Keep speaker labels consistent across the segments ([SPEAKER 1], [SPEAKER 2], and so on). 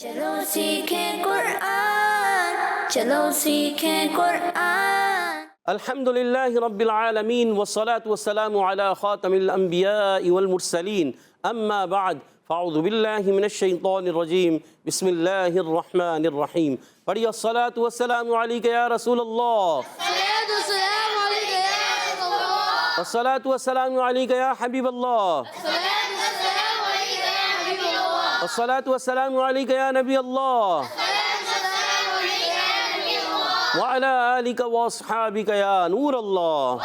[SPEAKER 1] چلو سیکھیں قرآن، چلو سیکھیں قرآن۔
[SPEAKER 2] الحمدللہ رب العالمین والصلاة والسلام علی خاتم الانبیاء والمرسلین، اما بعد فاعوذ باللہ من الشیطان الرجیم، بسم اللہ الرحمن الرحیم۔ پڑھیے الصلاة والسلام علیک یا رسول اللہ، الصلاة والسلام علیک یا حبیب اللہ، الصلاة والسلام علیک یا نبی اللہ، وعلی آلک واصحابک یا نور اللہ۔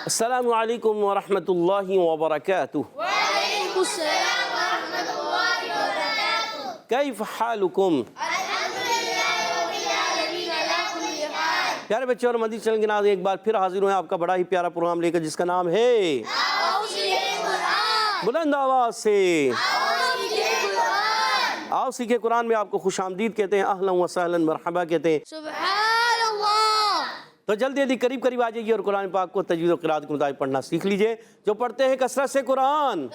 [SPEAKER 2] السلام علیکم ورحمۃ اللہ وبرکاتہ۔
[SPEAKER 1] وعلیکم السلام ورحمۃ اللہ وبرکاتہ۔
[SPEAKER 2] کیف حالکم؟ پیارے بچے اور مدنی چینل کے ناظرین، ایک بار پھر حاضر ہوئے آپ کا بڑا ہی پیارا پروگرام لے کر، جس کا نام ہے بلند آواز سے آؤ سیکھیں قرآن میں آپ کو خوش آمدید کہتے ہیں، اہلا و سہلا مرحبا کہتے ہیں۔
[SPEAKER 1] سبحان اللہ۔
[SPEAKER 2] تو جلدی قریب قریب آ جائیے اور قرآن پاک کو تجوید و قرات کے مطابق پڑھنا سیکھ لیجئے۔ جو پڑھتے ہیں کثرت سے قرآن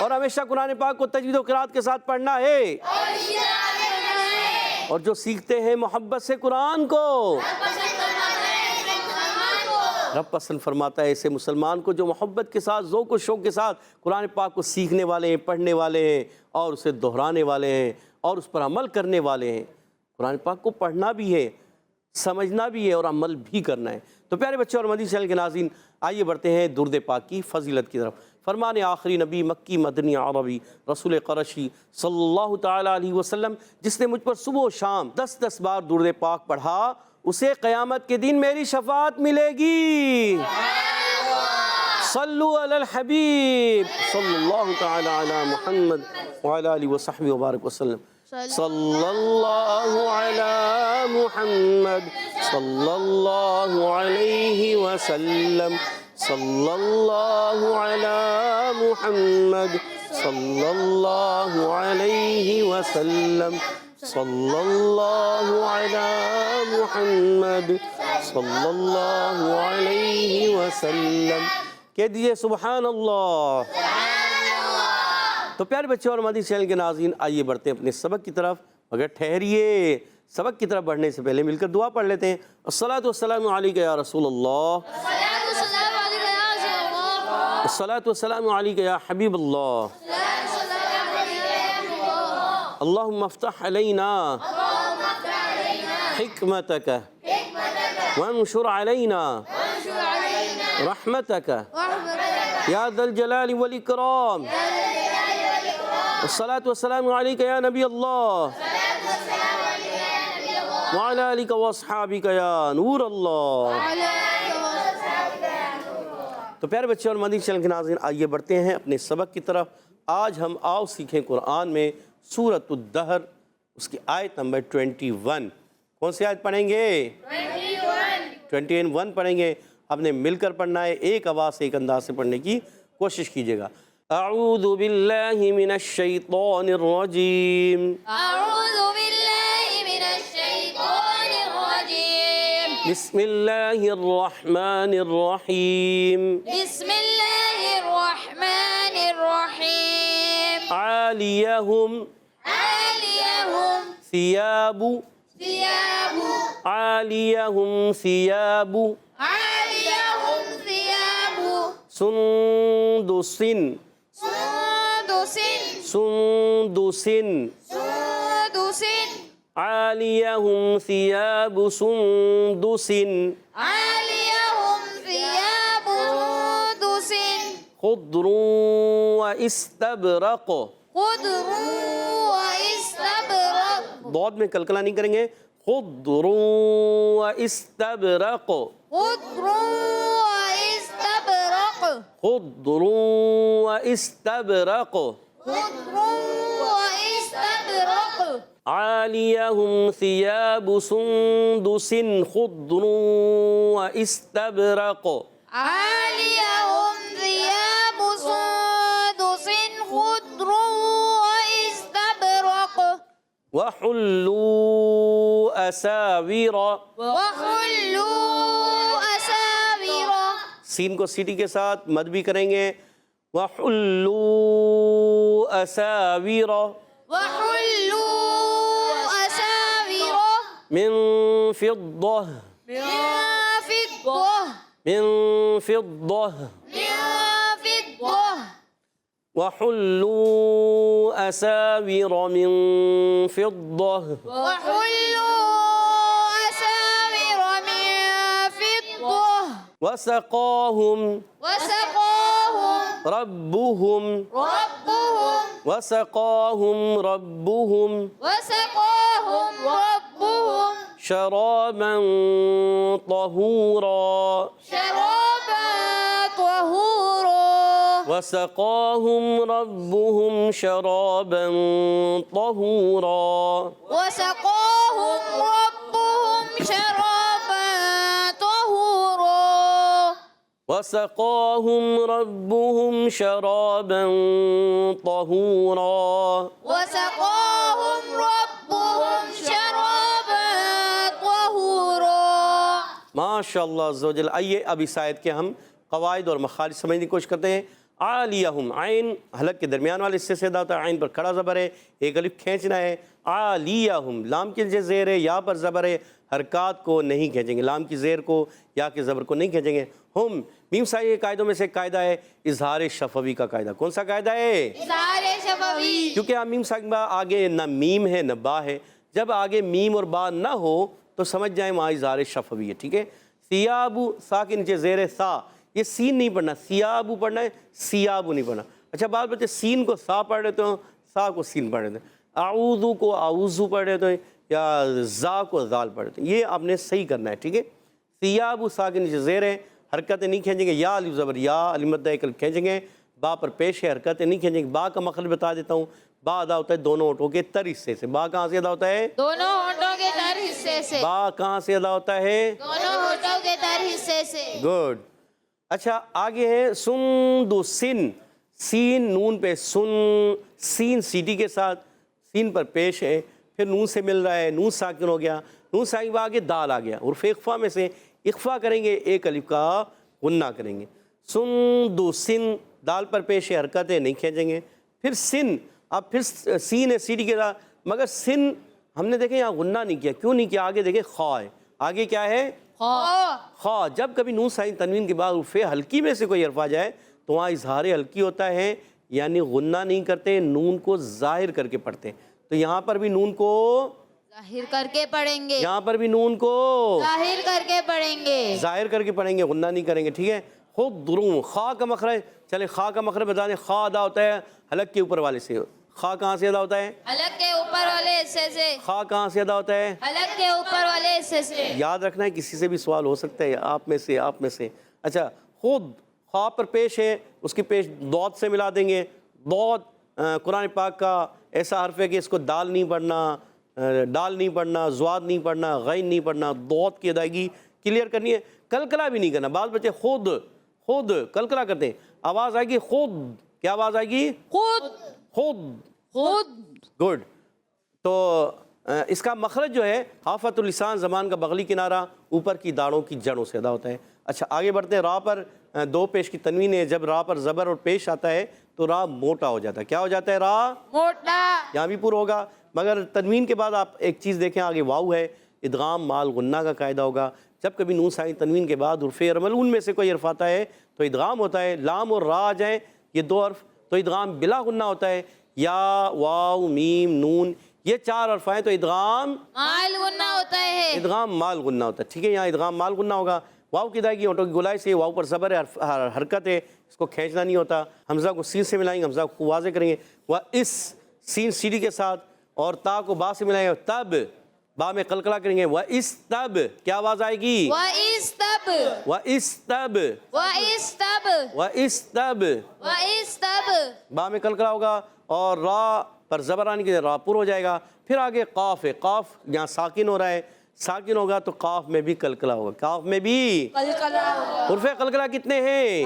[SPEAKER 2] اور ہمیشہ قرآن پاک کو تجوید و قرات کے ساتھ پڑھنا ہے، اور جو سیکھتے ہیں محبت سے قرآن کو، رب پسند فرماتا ہے ایسے مسلمان کو جو محبت کے ساتھ، ذوق و شوق کے ساتھ قرآن پاک کو سیکھنے والے ہیں، پڑھنے والے ہیں، اور اسے دہرانے والے ہیں، اور اس پر عمل کرنے والے ہیں۔ قرآن پاک کو پڑھنا بھی ہے، سمجھنا بھی ہے، اور عمل بھی کرنا ہے۔ تو پیارے بچے اور مدنی چینل کے ناظرین، آئیے بڑھتے ہیں درود پاک کی فضیلت کی طرف۔ فرمان آخری نبی مکی مدنی عربی رسول قرشی صلی اللہ تعالیٰ علیہ وسلم، جس نے مجھ پر صبح و شام 10 بار درود پاک پڑھا، اسے قیامت کے دن میری شفاعت ملے گی۔ صلو علی الحبیب صلی اللہ تعالیٰ علی محمد وعلی آلہ وصحبہ وبارک وسلم۔ صلی اللہ علی محمد صلی اللہ علیہ وسلم، صلی اللہ علی محمد صلی اللہ علیہ وسلم، صلی اللہ علی محمد صلی اللہ علیہ وسلم۔ کہہ دیجئے سبحان اللہ۔ تو پیارے بچے اور مدنی چینل کے ناظرین، آئیے بڑھتے ہیں اپنے سبق کی طرف، مگر ٹھہریے، سبق کی طرف بڑھنے سے پہلے مل کر دعا پڑھ لیتے ہیں۔ الصلاۃ والسلام علیک یا رسول اللہ، الصلاۃ والسلام علیک یا حبیب اللہ، اللہم افتح علینا حکمتک وانشر علینا رحمتک یا ذا الجلال والاکرام، الصلاۃ والسلام علیک یا نبی اللہ، وعلی آلک واصحابک یا نور اللہ۔ تو پیارے بچے اور مدنی چینل کے ناظرین، آئیے بڑھتے ہیں اپنے سبق کی طرف۔ آج ہم آؤ سیکھیں قرآن میں سورۃ الدہر، اس کی آیت نمبر 21۔ کون سی آیت پڑھیں گے؟ 21 پڑھیں گے۔ ہم نے مل کر پڑھنا ہے، ایک آواز سے، ایک انداز سے پڑھنے کی کوشش کیجئے گا۔ اعوذ باللہ من الشیطان الرجیم،
[SPEAKER 1] اعوذ باللہ من الشیطان الرجیم،
[SPEAKER 2] بسم اللہ الرحمن الرحیم،
[SPEAKER 1] بسم اللہ الرحمن الرحیم۔
[SPEAKER 2] عالیہم
[SPEAKER 1] عالیہم
[SPEAKER 2] ثیاب،
[SPEAKER 1] ثیاب،
[SPEAKER 2] عالیہم ثیاب
[SPEAKER 1] عالیہم ثیاب
[SPEAKER 2] سندس،
[SPEAKER 1] سندس،
[SPEAKER 2] سندس،
[SPEAKER 1] سندس،
[SPEAKER 2] عالیہم ثیاب سندس
[SPEAKER 1] عالیہم ثیاب سندس
[SPEAKER 2] خضر واستبرق۔
[SPEAKER 1] خضر واستبرق،
[SPEAKER 2] ضاد میں کلکلہ نہیں کریں گے، خضر واستبرق،
[SPEAKER 1] خضر واستبرق،
[SPEAKER 2] خضر واستبرق،
[SPEAKER 1] خضر واستبرق،
[SPEAKER 2] عالیہم ثیاب سندس خضر واستبرق،
[SPEAKER 1] عالیہم ثیاب سندس خضر واستبرق،
[SPEAKER 2] وحلوا اساور،
[SPEAKER 1] وحلوا اساور،
[SPEAKER 2] سین کو سیٹی کے ساتھ مد بھی کریں گے، وحلوا أساور
[SPEAKER 1] وحلوا أساور
[SPEAKER 2] من فضة
[SPEAKER 1] من فضة
[SPEAKER 2] من فضة
[SPEAKER 1] من فضة
[SPEAKER 2] وحلوا أساور من فضة
[SPEAKER 1] وحلوا أساور من فضة
[SPEAKER 2] وسقاهم
[SPEAKER 1] وسقاهم
[SPEAKER 2] ربهم
[SPEAKER 1] ربهم
[SPEAKER 2] وسقاهم ربهم
[SPEAKER 1] وسقاهم ربهم
[SPEAKER 2] شرابا طهورا
[SPEAKER 1] شرابا طهورا
[SPEAKER 2] وسقاهم ربهم شرابا طهورا
[SPEAKER 1] وسقاهم ربهم شرابا طهورا
[SPEAKER 2] وسقاهم ربهم شرابا طهورا
[SPEAKER 1] وسقاهم ربهم شرابا طهورا
[SPEAKER 2] ماشاء اللہ عز و جل۔ آئیے اب اس آیت کے ہم قواعد اور مخارج سمجھنے کی کوشش کرتے ہیں۔ عالیہم، عین حلق کے درمیان والے حصے سے ادا ہوتا ہے، عین پر کھڑا زبر ہے، ایک الف کھینچنا ہے۔ عالیہم، لام کی زیر ہے، یا پر زبر ہے، حرکات کو نہیں کھینچیں گے، لام کی زیر کو یا کے زبر کو نہیں کھینچیں گے۔ ہم میم سایہ کے قاعدوں میں سے ایک قاعدہ ہے اظہار شفوی کا قاعدہ۔ کون سا قاعدہ ہے؟
[SPEAKER 1] اظہار شفوی۔
[SPEAKER 2] کیونکہ آپ میم ساکن با آگے نہ میم ہے نہ با ہے، جب آگے میم اور با نہ ہو تو سمجھ جائیں وہاں اظہار شفوی ہے، ٹھیک ہے۔ سیابو، سا کے نیچے زیر سا، یہ سین نہیں پڑھنا، سیابو پڑھنا ہے، سیابو نہیں پڑھنا۔ اچھا بعض بچے سین کو سا پڑھ رہے تو سا کو سین پڑھ رہے ہیں، اعوذو کو اعوذو پڑھ رہے ہیں یا زا کو زال پڑھ رہے ہیں، یہ آپ نے صحیح کرنا ہے، ٹھیک ہے۔ سیابو، سا کے نیچے زیر ہے، حرکتیں نہیں کھینچیں گے، یا الف زبر یا، الف مدہ ایک الف کھینچیں گے، با پر پیش ہے، حرکتیں نہیں کھینچیں گے۔ با کا مخرج بتا دیتا ہوں، با ادا ہوتا ہے دونوں ہونٹوں کے تر حصے سے۔ با کہاں سے ادا ہوتا ہے؟
[SPEAKER 1] دونوں ہونٹوں کے تر حصے سے۔
[SPEAKER 2] با کہاں سے ادا ہوتا ہے؟
[SPEAKER 1] دونوں ہونٹوں کے تر حصے سے۔
[SPEAKER 2] گڈ۔ اچھا آگے ہے سندسن، سین نون پہ سن، سین سیٹی کے ساتھ، سین پر پیش ہے، پھر نون سے مل رہا ہے، نون ساکن ہو گیا، نون ساکن کے بعد آگے دال آ گیا، عرف اخفا میں سے اخفا کریں گے، ایک الف کا غنہ کریں گے۔ سندسن، دال پر پیش ہے، حرکتیں نہیں کھینچیں گے۔ پھر سن، اب پھر سین ہے سیٹی کے ساتھ، مگر سن ہم نے دیکھیں یہاں غنہ نہیں کیا، کیوں نہیں کیا؟ آگے دیکھیں خا ہے، آگے کیا ہے؟ خا۔ جب کبھی نون ساکن تنوین کے بعد عرف ہلکی میں سے کوئی حرف آ جائے تو وہاں اظہار ہلکی ہوتا ہے، یعنی غنہ نہیں کرتے، نون کو ظاہر کر کے پڑھتے ہیں۔ تو یہاں پر بھی نون کو
[SPEAKER 1] ظاہر کر کے پڑھیں گے،
[SPEAKER 2] یہاں پر بھی نون کو
[SPEAKER 1] ظاہر کر کے پڑھیں گے،
[SPEAKER 2] ظاہر کر کے پڑھیں گے، غنہ نہیں کریں گے، ٹھیک ہے۔ خود دروں، خا کا مخرج، چلے خا کا مخرج بتا دیں، خا ادا ہوتا ہے حلق کے اوپر والے سے۔ خا کہاں سے ادا ہوتا ہے؟
[SPEAKER 1] حلق کے اوپر والے حصے سے۔
[SPEAKER 2] خا کہاں سے ادا ہوتا ہے؟
[SPEAKER 1] حلق کے اوپر والے حصے سے۔
[SPEAKER 2] یاد رکھنا ہے، کسی سے بھی سوال ہو سکتا ہے، آپ میں سے۔ اچھا خود، خا پر پیش ہے، اس کی پیش دود سے ملا دیں گے۔ دود قرآن پاک کا ایسا حرف ہے کہ اس کو دال نہیں پڑھنا، ڈال نہیں پڑھنا، زواد نہیں پڑھنا، غین نہیں پڑھنا، دود کی ادائیگی کلیئر کرنی ہے، کلکلا بھی نہیں کرنا۔ بعض بچے خود کلکلا کرتے ہیں، آواز آئے گی خود، کیا آواز آئے گی؟
[SPEAKER 1] خود
[SPEAKER 2] خود۔ گڈ۔ تو اس کا مخرج جو ہے حافت اللسان، زبان کا بغلی کنارہ، اوپر کی داڑھوں کی جڑوں سے ادا ہوتا ہے۔ اچھا آگے بڑھتے ہیں، را پر دو پیش کی تنوین ہے، جب را پر زبر اور پیش آتا ہے تو را موٹا ہو جاتا ہے۔ کیا ہو جاتا ہے؟ را
[SPEAKER 1] موٹا۔
[SPEAKER 2] یہاں بھی پر ہوگا، مگر تنوین کے بعد آپ ایک چیز دیکھیں، آگے واو ہے، ادغام مال غنہ کا قاعدہ ہوگا۔ جب کبھی نون ساکن تنوین کے بعد حرف رملون میں سے کوئی حرف آتا ہے تو ادغام ہوتا ہے۔ لام اور را آ جائیں یہ دو حرف تو ادغام بلا غنہ ہوتا ہے۔ یا، واو، میم، نون، یہ چار حرف آئیں تو ادغام
[SPEAKER 1] مال غنہ ہوتا ہے۔
[SPEAKER 2] ادغام مال غنہ ہوتا ہے، ٹھیک ہے۔ یہاں ادغام مال غنہ ہوگا۔ واو کی ادائیگی ہونٹوں کی گولائی سے، واو پر زبر ہے، حرکت ہے، اس کو کھینچنا نہیں ہوتا۔ حمزہ کو سین سے ملائیں گے، حمزہ کو واضح کریں گے، وہ اس سین سیڑھی کے ساتھ، اور تا کو با سے ملائیں گے، تب با میں قلقلہ کریں گے، وہ اس تب، کیا آواز آئے گی؟
[SPEAKER 1] وَإِسْتَبْ
[SPEAKER 2] وہ اس تب،
[SPEAKER 1] وَإِسْتَبْ
[SPEAKER 2] وہ اس تب،
[SPEAKER 1] وَإِسْتَبْ
[SPEAKER 2] با میں قلقلہ ہوگا، اور را پر زبر آنے کے را پر ہو جائے گا۔ پھر آگے قاف ہے، قاف یہاں ساکن ہو رہا ہے، ساکن ہوگا تو قاف میں بھی قلقلہ ہوگا، قاف میں بھی حروف قلقلہ کتنے ہیں؟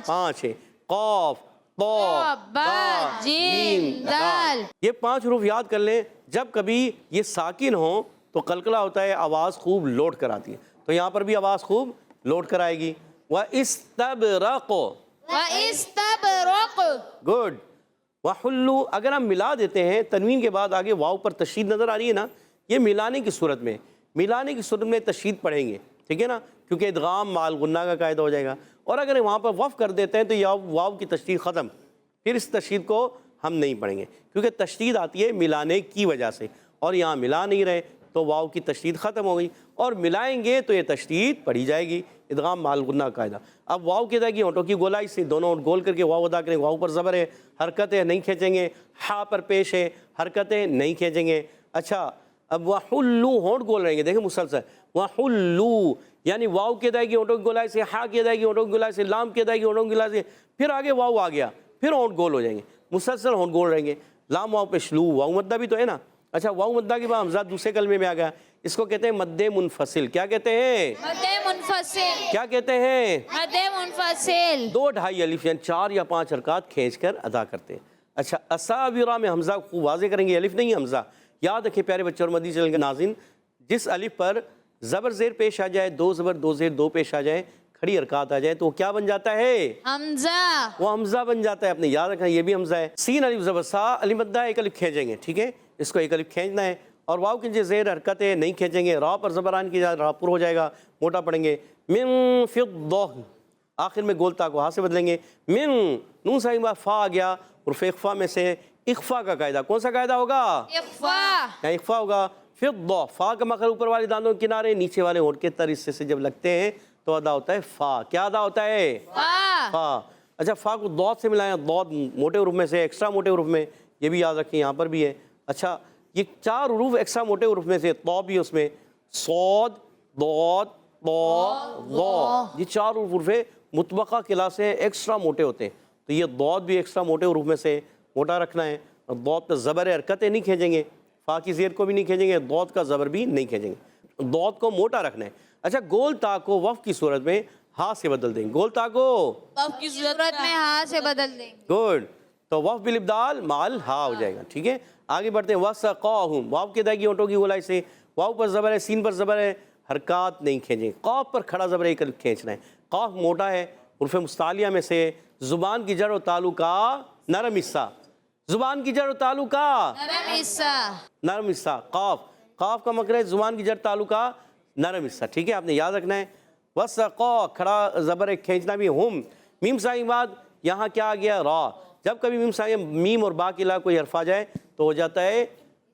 [SPEAKER 2] 5 ہے، قاف، طا، با، جیم، دال۔ یہ 5 حروف یاد کر لیں، جب کبھی یہ ساکن ہوں تو قلقلہ ہوتا ہے، آواز خوب لوٹ کر آتی ہے، تو یہاں پر بھی آواز خوب لوٹ کر آئے گی۔ وَإِسْتَبْرَقُ،
[SPEAKER 1] وَإِسْتَبْرَقْ
[SPEAKER 2] گڈ۔ وحلو اگر ہم ملا دیتے ہیں تنوین کے بعد آگے واو پر تشدید نظر آ رہی ہے نا، یہ ملانے کی صورت میں تشدید پڑھیں گے، ٹھیک ہے نا، کیونکہ ادغام مع الغنہ کا قاعدہ ہو جائے گا۔ اور اگر وہاں پر وقف کر دیتے ہیں تو یہ واو کی تشدید ختم، پھر اس تشدید کو ہم نہیں پڑھیں گے، کیونکہ تشدید آتی ہے ملانے کی وجہ سے، اور یہاں ملا نہیں رہے تو واو کی تشدید ختم ہو گئی، اور ملائیں گے تو یہ تشدید پڑھی جائے گی، ادغام مع الغنہ کا قاعدہ۔ اب واو کی ادائیگی ہونٹوں کی گولائی سے، دونوں ہونٹ گول کر کے واو ادا کریں، واو پر زبر ہے، حرکت ہے، نہیں کھینچیں گے، ہا پر پیش ہے، حرکتیں نہیں کھینچیں گے۔ اچھا اب وحلو ہونٹ گول رہیں گے، دیکھیں مسلسل وحلو، یعنی واو کی ادائیگی ہونٹوں کی گولائی سے، ہا کی ادائیگی ہونٹوں کی گولائی سے، لام کی ادائیگی ہونٹوں کی گولائی سے، پھر آگے واو آ گیا، پھر ہونٹ گول ہو جائیں گے، مسلسل ہونٹ گول رہیں گے۔ لام واو پہ شلو، واو مدہ بھی تو ہے نا۔ اچھا واو مدہ کے بعد حمزہ دوسرے کلمے میں آ گیا، اس کو کہتے ہیں مد منفصل۔ کیا کہتے ہیں؟
[SPEAKER 1] مد منفصل۔
[SPEAKER 2] کیا کہتے ہیں؟
[SPEAKER 1] مد منفصل۔
[SPEAKER 2] 2-2.5 الف یعنی 4 یا 5 حرکات کھینچ کر ادا کرتے ہیں۔ اچھا اساورا میں حمزہ کو واضح کریں گے، الف نہیں حمزہ۔ یاد رکھیں پیارے بچے اور مدنی چینل کے ناظرین، جس الف پر زبر زیر پیش آ جائے، 2 زبر 2 زیر 2 پیش آ جائے، کھڑی حرکات آ جائے تو وہ کیا بن جاتا ہے؟
[SPEAKER 1] حمزہ۔
[SPEAKER 2] وہ حمزہ بن جاتا ہے۔ اپنے یاد رکھنا یہ بھی حمزہ ہے۔ سین الف زبر سا، الف مدہ ایک الف کھینچیں گے، ٹھیک ہے، اس کو ایک الف کھینچنا ہے، اور واو کے نیچے زیر حرکت ہے، نہیں کھینچیں گے، را پر زبر آن کی جائے را پر ہو جائے گا، موٹا پڑھیں گے۔ من فضہ، آخر میں گول تا کو ہاں سے بدلیں گے۔ من نون صحیح بات فا آ گیا، حرف اخفا میں سے اخفا کا قاعدہ، کون سا قاعدہ ہوگا؟
[SPEAKER 1] اخفا۔
[SPEAKER 2] یہاں اخفا ہوگا۔ فضہ، فا کا مخرج اوپر والے دانتوں کے کنارے، نیچے والے ہونٹ کے تر حصے سے جب لگتے ہیں تو ادا ہوتا ہے فا۔ کیا ادا ہوتا ہے؟
[SPEAKER 1] فا۔
[SPEAKER 2] فا۔ اچھا فا کو ضاد سے ملائیں، ضاد موٹے حروف میں سے، ایکسٹرا موٹے حروف میں، یہ بھی یاد رکھیں یہاں پر بھی ہے۔ اچھا یہ 4 حروف ایکسٹرا موٹے حروف میں سے، طا بھی اس میں، صاد، ضاد، طا، ظا، یہ 4 حروف مطبقہ کلاس سے ایکسٹرا موٹے ہوتے ہیں، تو یہ ضاد بھی ایکسٹرا موٹے حروف میں سے موٹا رکھنا ہے۔ ضاد پہ زبر حرکتیں نہیں کھینچیں گے، فا کی زیر کو بھی نہیں کھینچیں گے، ضاد کا زبر بھی نہیں کھینچیں گے، ضاد کو موٹا رکھنا ہے۔ اچھا گول تا کو وقف کی صورت میں ہا سے بدل دیں گے، گول تا کو
[SPEAKER 1] وقف کی صورت میں ہا سے بدل دیں گے۔
[SPEAKER 2] گڈ، تو وقف بالابدال مال ہا ہو جائے گا، ٹھیک ہے۔ آگے بڑھتے ہیں، وسقاہم، واو کی ادائیگی ہونٹوں کی گولائی سے، واو پر زبر ہے، سین پر زبر ہے، حرکات نہیں کھینچیں، قاف پر کھڑا زبر ایک الف کھینچنا ہے، قاف موٹا ہے، حروف مستعلیہ میں سے، زبان کی جڑ و تعلق کا نرم حصہ، زبان کی جڑ و تعلق کا
[SPEAKER 1] نرم حصہ۔
[SPEAKER 2] نرم حصہ، قاف، قاف کا مخرج زبان کی جڑ تعلق کا نرم حصہ، ٹھیک ہے، آپ نے یاد رکھنا ہے۔ وسقا، کھڑا زبر ایک کھینچنا بھی، ہم، میم ساکن کے بعد یہاں کیا آ گیا؟ را، جب کبھی میم ساکن میم اور با کے علاوہ کوئی حرف آ جائے تو ہو جاتا ہے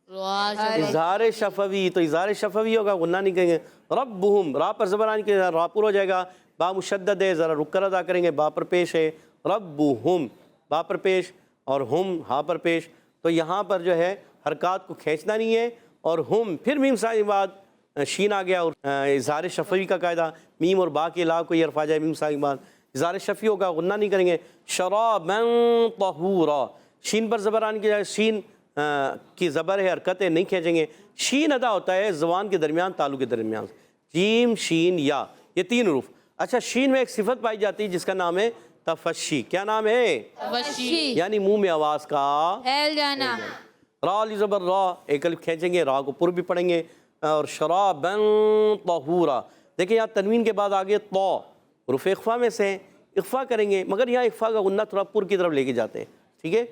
[SPEAKER 2] اظہار شفوی، تو اظہار شفوی ہوگا، غنہ نہیں کہیں گے۔ ربہم، را پر زبر آنے کے را پر ہو جائے گا، با مشدد ہے، ذرا رک کر ادا کریں گے، با پر پیش ہے، ربہم با پر پیش، اور ہم ہا پر پیش، تو یہاں پر جو ہے حرکات کو کھینچنا نہیں ہے، اور ہم پھر میم ساکن کے بعد شین آ گیا، اور اظہار شفوی کا قاعدہ، میم اور با کے علاوہ کوئی حرف آ جائے میم ساکن کے بعد اظہار شفوی ہوگا، غنہ نہیں کریں گے۔ شرابا طہورا، شین پر زبر آنے کی جائے، شین کی زبر ہے، حرکتیں نہیں کھینچیں گے، شین ادا ہوتا ہے زبان کے درمیان، تعلق کے درمیان، جیم شین یا، یہ 3 حروف۔ اچھا شین میں ایک صفت پائی جاتی ہے جس کا نام ہے تفشی، کیا نام ہے؟
[SPEAKER 1] تفشی،
[SPEAKER 2] یعنی منہ میں آواز کا
[SPEAKER 1] پھیل جانا۔
[SPEAKER 2] را علی زبر را، ایک الف کھینچیں گے، را کو پر بھی پڑھیں گے، اور شرابا طہورا، دیکھیں یہاں تنوین کے بعد آگے طا، حروف اخفا میں سے اخفا کریں گے، مگر یہاں اخفا کا غنہ تھوڑا پر کی طرف لے کے جاتے ہیں، ٹھیک ہے۔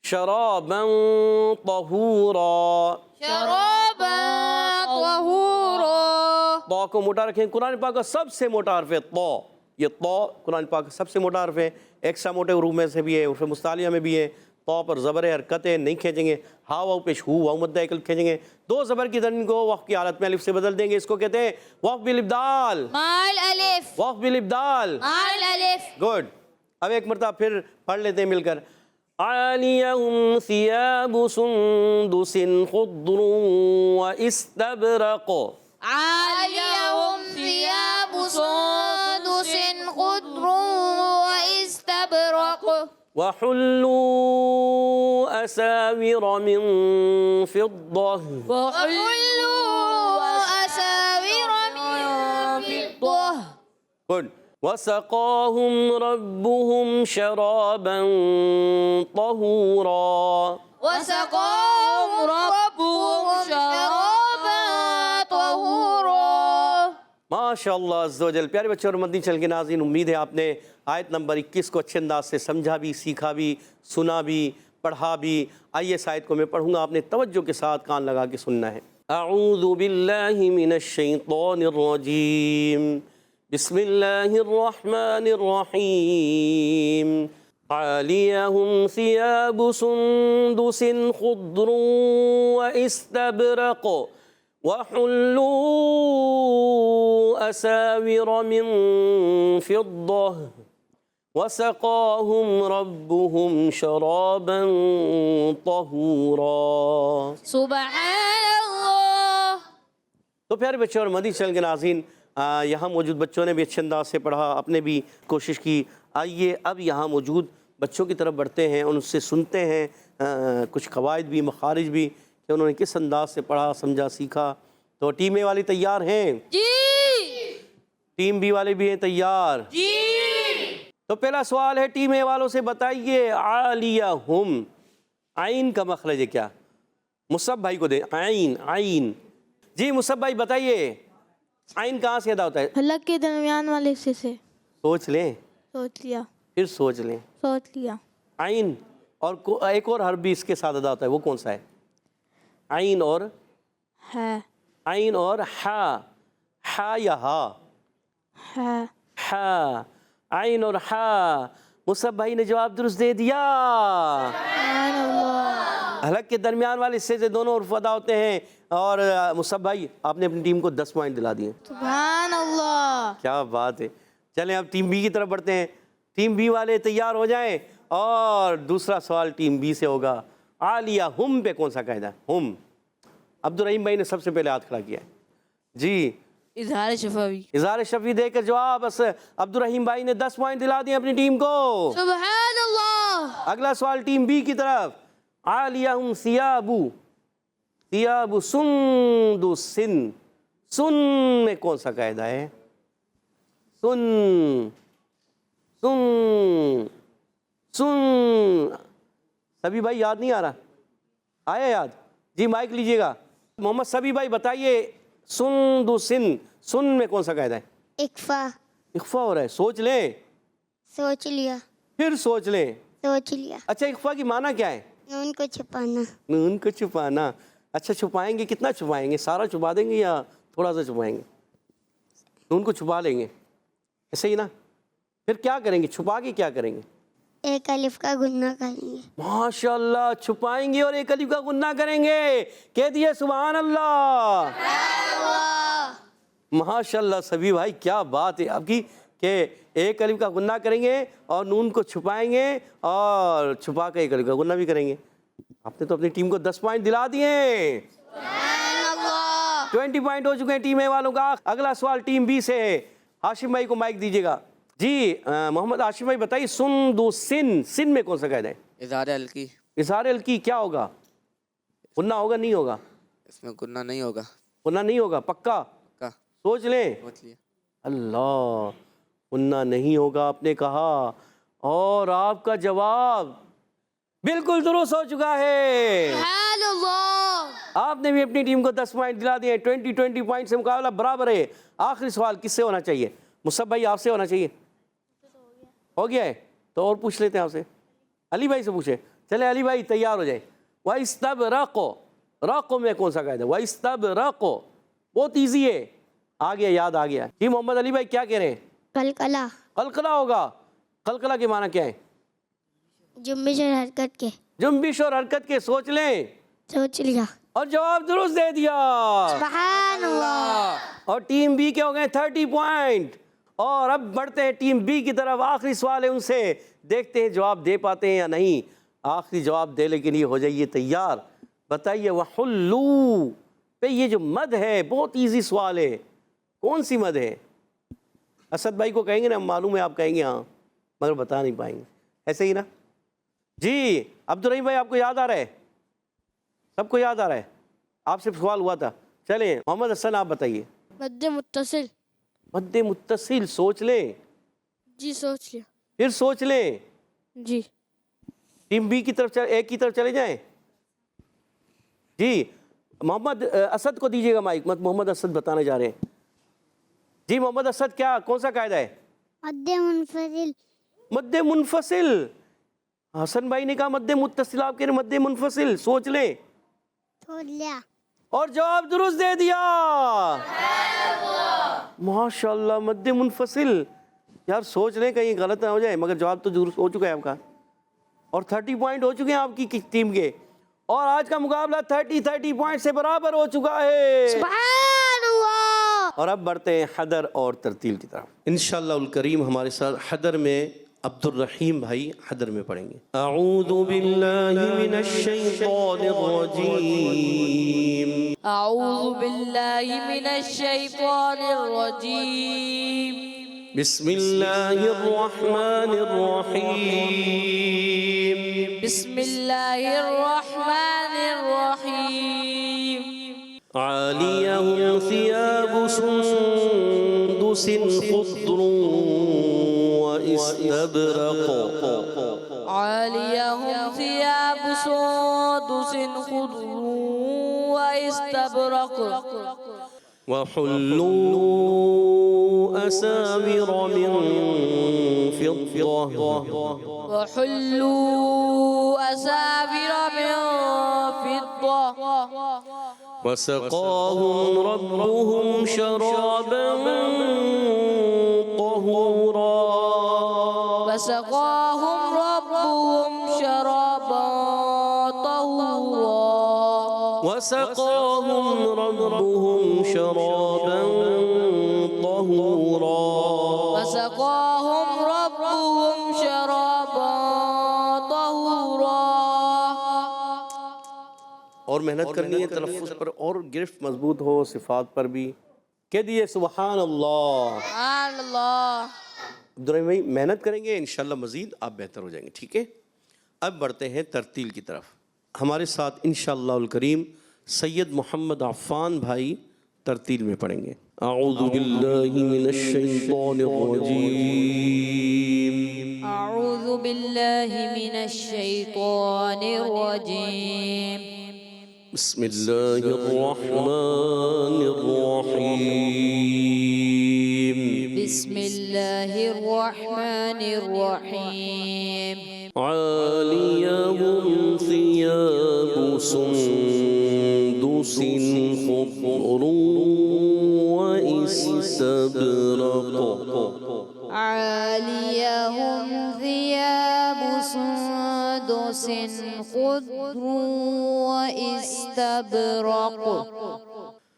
[SPEAKER 2] شرابا طہورا،
[SPEAKER 1] شرابا طہورا،
[SPEAKER 2] طا کو موٹا رکھیں، قرآن پاک کا سب سے موٹا حرف ہے طا، یہ طا قرآن پاک کا سب سے موٹا حرف ہے، ایکسٹرا موٹے حروف میں سے بھی ہے، حروف مستعلیہ میں بھی ہے، طا پر زبر حرکتیں نہیں کھینچیں گے، ہا واو پیش ہو، واو مدہ ایک الف کھینچیں گے، 2 زبر کی تنوین کو وقف کی حالت میں الف سے بدل دیں گے، اس کو کہتے ہیں وقف بالابدال،
[SPEAKER 1] مال الف،
[SPEAKER 2] وقف بالابدال،
[SPEAKER 1] مال الف۔
[SPEAKER 2] گڈ۔ اب ایک مرتبہ پھر پڑھ لیتے ہیں مل کر، عالیہم ثیاب سندس خضر واستبرق،
[SPEAKER 1] عالیہم ثیاب سندس خضر واستبرق،
[SPEAKER 2] وحلوا أساور من فضة،
[SPEAKER 1] وحلوا أساور من فضة،
[SPEAKER 2] قل وسقاهم ربهم شرابا طهورا،
[SPEAKER 1] وسقاهم ربهم شرابا طهورا۔
[SPEAKER 2] ماشاء اللہ عز و جل۔ پیارے بچے اور مدنی چینل کے ناظرین، امید ہے آپ نے آیت نمبر 21 کو اچھے انداز سے سمجھا بھی، سیکھا بھی، سنا بھی، پڑھا بھی. آئیے اس آیت کو میں پڑھوں گا، آپ نے توجہ کے ساتھ کان لگا کے سننا ہے. اعوذ باللہ من الشیطان الرجیم، بسم اللہ الرحمن الرحیم. عالیہم ثیاب سندس خضر واستبرق وحلوا اساور من فضہ وسقاهم ربهم شرابا طہورا.
[SPEAKER 1] سبحان اللہ.
[SPEAKER 2] تو پیارے بچوں اور مدنی چینل کے ناظرین، یہاں موجود بچوں نے بھی اچھے انداز سے پڑھا، آپ نے بھی کوشش کی. آئیے اب یہاں موجود بچوں کی طرف بڑھتے ہیں، ان سے سنتے ہیں کچھ قواعد بھی، مخارج بھی، کہ انہوں نے کس انداز سے پڑھا، سمجھا، سیکھا. تو ٹیم اے والے تیار ہیں؟
[SPEAKER 1] جی.
[SPEAKER 2] ٹیم بی والے بھی ہیں تیار؟
[SPEAKER 1] جی.
[SPEAKER 2] تو پہلا سوال ہے ٹیم اے والوں سے، بتائیے عالیہم، عین کا مخرج ہے کیا؟ مصعب بھائی کو دیں. عین، عین. جی مصعب بھائی بتائیے عین کہاں سے ادا ہوتا ہے؟
[SPEAKER 3] حلق کے درمیان والے حصے سے.
[SPEAKER 2] سوچ لیں،
[SPEAKER 3] سوچ لیا.
[SPEAKER 2] پھر سوچ لیں.
[SPEAKER 3] سوچ لیا.
[SPEAKER 2] عین اور ایک اور حرف بھی اس کے ساتھ ادا ہوتا ہے، وہ کون سا ہے؟ عین اور
[SPEAKER 3] ہے.
[SPEAKER 2] عین اور ہا. ہا یا ہا؟
[SPEAKER 3] ہے.
[SPEAKER 2] ہا. عین اور ہا. مصعب بھائی نے جواب درست دے دیا.
[SPEAKER 3] سبحان اللہ.
[SPEAKER 2] حلق کے درمیان والے حصے سے دونوں حروف ادا ہوتے ہیں. اور مصعب بھائی آپ نے اپنی ٹیم کو 10 پوائنٹ دلا دیے.
[SPEAKER 3] سبحان اللہ.
[SPEAKER 2] کیا بات ہے. چلیں اب ٹیم بی کی طرف بڑھتے ہیں. ٹیم بی والے تیار ہو جائیں، اور دوسرا سوال ٹیم بی سے ہوگا. عالیہ ہم پہ کون سا قاعدہ ہے؟ ہم. عبدالرحیم بھائی نے سب سے پہلے ہاتھ کھڑا کیا ہے. جی
[SPEAKER 1] اظہار شفوی.
[SPEAKER 2] اظہار شفیع دے کر جواب. بس عبدالرحیم بھائی نے 10 پوائنٹ دلا دیے اپنی ٹیم کو.
[SPEAKER 1] سبحان اللہ.
[SPEAKER 2] اگلا سوال ٹیم بی کی طرف. عالیہم ثیاب سندس. سن میں کون سا قاعدہ ہے؟ سن سن سن. سبھی بھائی یاد نہیں آ رہا؟ آیا یاد؟ جی مائک لیجئے گا. محمد سبھی بھائی بتائیے سندسن، سن میں کون سا قاعدہ ہے؟
[SPEAKER 3] اکفا.
[SPEAKER 2] اخفا ہو رہا ہے. سوچ لیں،
[SPEAKER 3] سوچ لیا.
[SPEAKER 2] پھر سوچ لیں.
[SPEAKER 3] سوچ لیا.
[SPEAKER 2] اچھا اخفا کی معنی کیا ہے؟
[SPEAKER 3] نون کو چھپانا.
[SPEAKER 2] نون کو چھپانا. اچھا چھپائیں گے، کتنا چھپائیں گے؟ سارا چھپا دیں گے یا تھوڑا سا چھپائیں گے؟ نون کو چھپا لیں گے، ایسے ہی نا؟ پھر کیا کریں گے؟ چھپا کے کیا کریں گے؟
[SPEAKER 3] ایک الف کا گنہ کریں گے.
[SPEAKER 2] ماشاء اللہ، چھپائیں گے اور ایک الف کا غنہ کریں گے. کہہ دیے سبحان اللہ. ماشاء اللہ سبھی بھائی، کیا بات ہے آپ کی، کہ ایک الف کا غنہ کریں گے اور نون کو چھپائیں گے اور چھپا کے ایک الف کا غنہ بھی کریں گے. آپ نے تو اپنی ٹیم کو 10 پوائنٹ دلا دیے. 20 پوائنٹ ہو چکے ہیں ٹیم اے والوں کا. اگلا سوال ٹیم بی سے ہے. ہاشم بھائی کو مائک دیجیے گا. جی محمد ہاشم بھائی بتائیے سن، سن میں کون سا قاعدہ ہے؟
[SPEAKER 4] اظہار الکی.
[SPEAKER 2] اظہار الکی کیا ہوگا؟ غنہ ہوگا نہیں ہوگا؟
[SPEAKER 4] اس میں گنہ نہیں ہوگا.
[SPEAKER 2] غنہ نہیں ہوگا پکا؟
[SPEAKER 4] کا
[SPEAKER 2] سوچ لیں.
[SPEAKER 4] سوچ لیا.
[SPEAKER 2] اللہ، غنہ نہیں ہوگا آپ نے کہا، اور آپ کا جواب بالکل درست ہو چکا ہے.
[SPEAKER 1] سبحان اللہ.
[SPEAKER 2] آپ نے بھی اپنی ٹیم کو 10 پوائنٹ دلا دیے. 20 پوائنٹ سے مقابلہ برابر ہے. آخری سوال کس سے ہونا چاہیے؟ مصعب بھائی آپ سے ہونا چاہیے. ہو گیا ہے تو اور پوچھ لیتے ہیں آپ سے. علی بھائی سے پوچھیں. چلے علی بھائی تیار ہو جائیں. وَإِسْتَبْرَقُ، رَقُ میں کون سا قاعدہ ہے؟ وَإِسْتَبْرَقُ بہت ایزی ہے. آ گیا، یاد آ گیا. جی محمد علی بھائی کیا کہہ رہے ہیں؟
[SPEAKER 3] قلقلہ.
[SPEAKER 2] قلقلہ ہوگا. قلقلہ کے معنی کیا ہے؟
[SPEAKER 3] جنبش اور حرکت کے.
[SPEAKER 2] جنبش اور حرکت کے. سوچ لیں.
[SPEAKER 3] سوچ لیا.
[SPEAKER 2] اور جواب درست دے دیا.
[SPEAKER 3] سبحان اللہ.
[SPEAKER 2] اور ٹیم بی کے ہو گئے 30 پوائنٹ. اور اب بڑھتے ہیں ٹیم بی کی طرف. آخری سوال ہے ان سے، دیکھتے ہیں جواب دے پاتے ہیں یا نہیں. آخری جواب دینے کے لیے ہو جائیے تیار. بتائیے وَحُلُّوا پہ یہ جو مد ہے بہت ایزی سوال ہے. کون سی مد ہے؟ اسد بھائی کو کہیں گے نا، معلوم ہے آپ کہیں گے ہاں، مگر بتا نہیں پائیں گے. ایسے ہی نا؟ جی عبدالرحیم بھائی آپ کو یاد آ رہا ہے؟ سب کو یاد آ رہا ہے؟ آپ سے سوال ہوا تھا. چلیں محمد حسن آپ بتائیے.
[SPEAKER 3] مد متصل.
[SPEAKER 2] مد متصل. سوچ لیں.
[SPEAKER 3] جی سوچ لیا.
[SPEAKER 2] پھر سوچ لیں.
[SPEAKER 3] جی.
[SPEAKER 2] ٹیم بی کی طرف ایک کی طرف چلے جائیں. جی محمد اسد کو دیجیے گا مائک. محمد اسد بتانے جا رہے ہیں. جی محمد اسد کیا کون سا قاعدہ ہے؟
[SPEAKER 3] مد منفصل.
[SPEAKER 2] مد منفصل. حسن بھائی نے کہا مد متصل، آپ کے مد منفصل، سوچ لیں، اور جواب درست دے دیا، ماشاءاللہ مد منفصل۔ یار سوچ لیں کہیں غلط نہ ہو جائے، مگر جواب تو درست ہو چکا ہے آپ کا، اور 30 پوائنٹ ہو چکے ہیں آپ کی ٹیم کے، اور آج کا مقابلہ 30 پوائنٹ سے برابر ہو چکا ہے۔
[SPEAKER 3] سبحان اللہ۔
[SPEAKER 2] اور اب بڑھتے ہیں حدر اور ترتیل کی طرف۔ انشاءاللہ الکریم ہمارے ساتھ حدر میں عبد الرحیم بھائی حدر میں پڑھیں گے۔ اعوذ باللہ من الشیطان الرجیم،
[SPEAKER 1] أعوذ بالله من الشيطان الرجيم،
[SPEAKER 2] بسم اللہ الرحمن الرحیم،
[SPEAKER 1] بسم الله الرحمن الرحيم،
[SPEAKER 2] عالیہم ثیاب سندس خضر واستبرق،
[SPEAKER 1] عاليهم ثياب سندس خضر واستبرق،
[SPEAKER 2] وحلوا أساور من فضة،
[SPEAKER 1] وحلوا أساور من فضة،
[SPEAKER 2] وسقاهم ربهم شرابا طهورا،
[SPEAKER 1] وسقاهم ربهم شرابا طهورا،
[SPEAKER 2] وسقاهم ربهم شرابا طهورا،
[SPEAKER 1] وسقاهم ربهم شرابا طهورا۔
[SPEAKER 2] اور محنت کرنی ہے تلفظ پر، اور گرفت مضبوط ہو صفات پر بھی۔ کہہ دیئے سبحان اللہ۔
[SPEAKER 1] سبحان اللہ۔
[SPEAKER 2] عبدالرحیم بھائی محنت کریں گے انشاءاللہ مزید آپ بہتر ہو جائیں گے، ٹھیک ہے؟ اب بڑھتے ہیں ترتیل کی طرف۔ ہمارے ساتھ انشاءاللہ الکریم سید محمد عفان بھائی ترتیل میں پڑھیں گے۔ اعوذ باللہ من الشیطان الرجیم،
[SPEAKER 1] أعوذ بالله من الشيطان الرجيم،
[SPEAKER 2] بسم اللہ الرحمن الرحیم،
[SPEAKER 1] بسم الله الرحمن الرحيم،
[SPEAKER 2] عالیہم ثیاب سندس خضر واستبرق،
[SPEAKER 1] عاليهم ثياب سندس خضر واستبرق،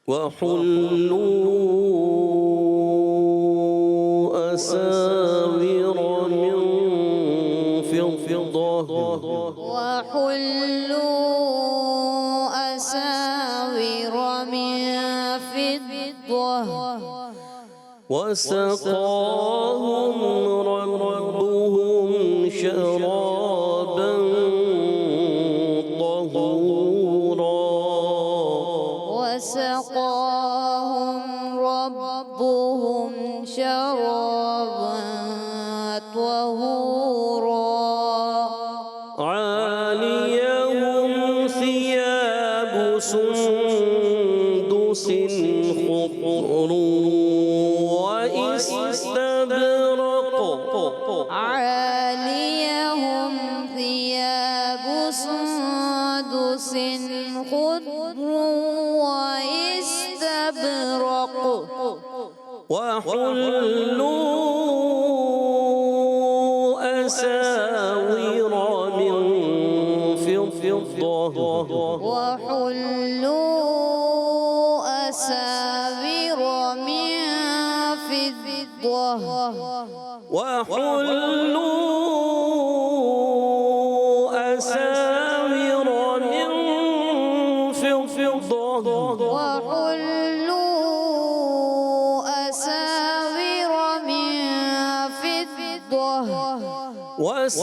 [SPEAKER 2] وحلوا أساور من فضة،
[SPEAKER 1] وحلوا أساور من فضة،
[SPEAKER 2] وسقاهم ربهم شرابا طهورا،
[SPEAKER 1] وسقاهم ربهم شرابا طهورا،
[SPEAKER 2] عاليهم ثياب سندس خضر واستبرق،
[SPEAKER 1] عاليهم ثياب سندس خضر واستبرق،
[SPEAKER 2] وحلوا أساور من فضة،
[SPEAKER 1] وحلوا أساور من فضة،
[SPEAKER 2] وحلوا أساور من فضة،
[SPEAKER 1] وحلوا أساور من فضة،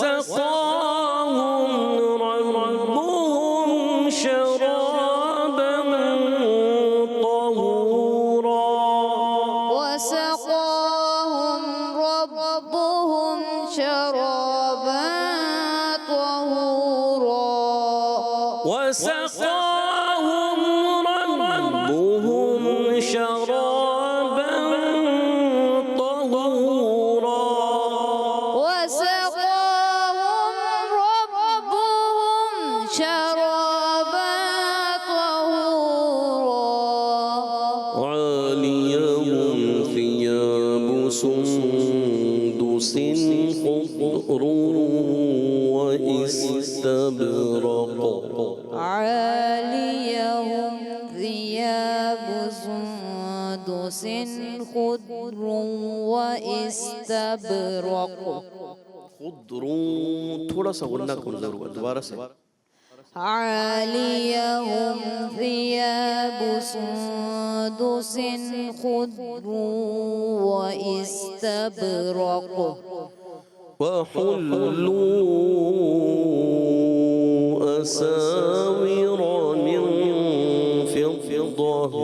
[SPEAKER 2] وسقاهم ربهم شرابا طهورا،
[SPEAKER 1] وسقاهم ربهم شرابا طهورا،
[SPEAKER 2] وسقاهم ربهم شرابا طهورا،
[SPEAKER 1] وسقاهم شرابا طهورا
[SPEAKER 2] عاليهم ثياب سندس خضر واستبرق
[SPEAKER 1] عاليهم ثياب سندس خضر واستبرق
[SPEAKER 2] خضر تھوڑا سا غنہ کمزور ہوا دوبارہ سے
[SPEAKER 1] عاليهم ثياب سندس خضر واستبرق
[SPEAKER 2] وحلوا أساور من فضة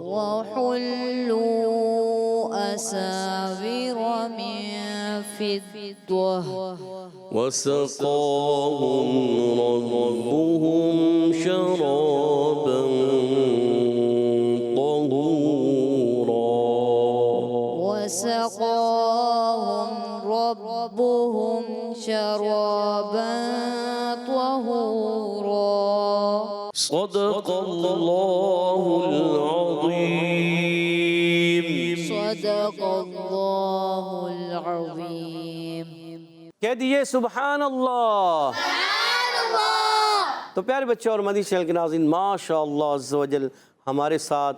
[SPEAKER 1] وحلوا أساور من فضة
[SPEAKER 2] وسقاهم ربهم شرابا طهورا
[SPEAKER 1] وسقاهم ربهم شرابا طهورا
[SPEAKER 2] صدق الله العظيم
[SPEAKER 1] صدق الله العظيم
[SPEAKER 2] کہہ دیجئے سبحان اللہ تو پیارے بچے اور مدنی چینل کے ناظرین ماشاءاللہ عز و جل ہمارے ساتھ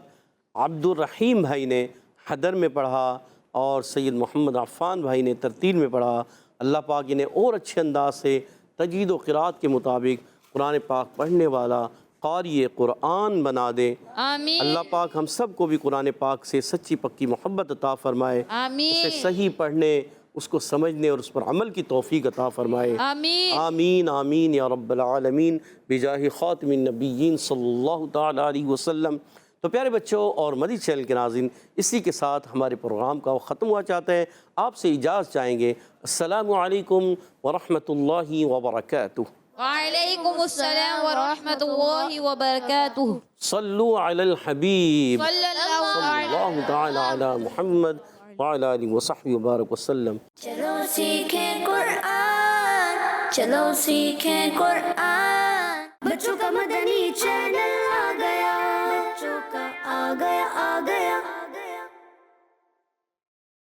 [SPEAKER 2] عبد الرحیم بھائی نے حدر میں پڑھا اور سید محمد عفان بھائی نے ترتیل میں پڑھا اللہ پاک انہیں اور اچھے انداز سے تجوید و قرات کے مطابق قرآن پاک پڑھنے والا قاری قرآن بنا دے
[SPEAKER 1] آمین
[SPEAKER 2] اللہ پاک ہم سب کو بھی قرآن پاک سے سچی پکی محبت عطا فرمائے
[SPEAKER 1] آمین
[SPEAKER 2] اسے صحیح پڑھنے اس کو سمجھنے اور اس پر عمل کی توفیق عطا فرمائے
[SPEAKER 1] آمین
[SPEAKER 2] آمین آمین یا رب العالمین بجاہ خاتم النبیین صلی اللہ تعالی علیہ وسلم تو پیارے بچوں اور مدنی چینل کے ناظرین اسی کے ساتھ ہمارے پروگرام کا ختم ہوا چاہتے ہیں آپ سے اجازت چاہیں گے السلام علیکم ورحمۃ اللہ وبرکاتہ
[SPEAKER 1] وعلیکم السلام ورحمۃ اللہ وبرکاتہ
[SPEAKER 2] صلو علی الحبیب
[SPEAKER 1] صلی اللہ
[SPEAKER 2] اللہ تعالی علی محمد وعلی آلہ وصحبہ وبارک وسلم
[SPEAKER 3] چلو سیکھیں قرآن چلو سیکھیں قرآن بچوں کا مدنی چینل آ گیا بچوں کا آ گیا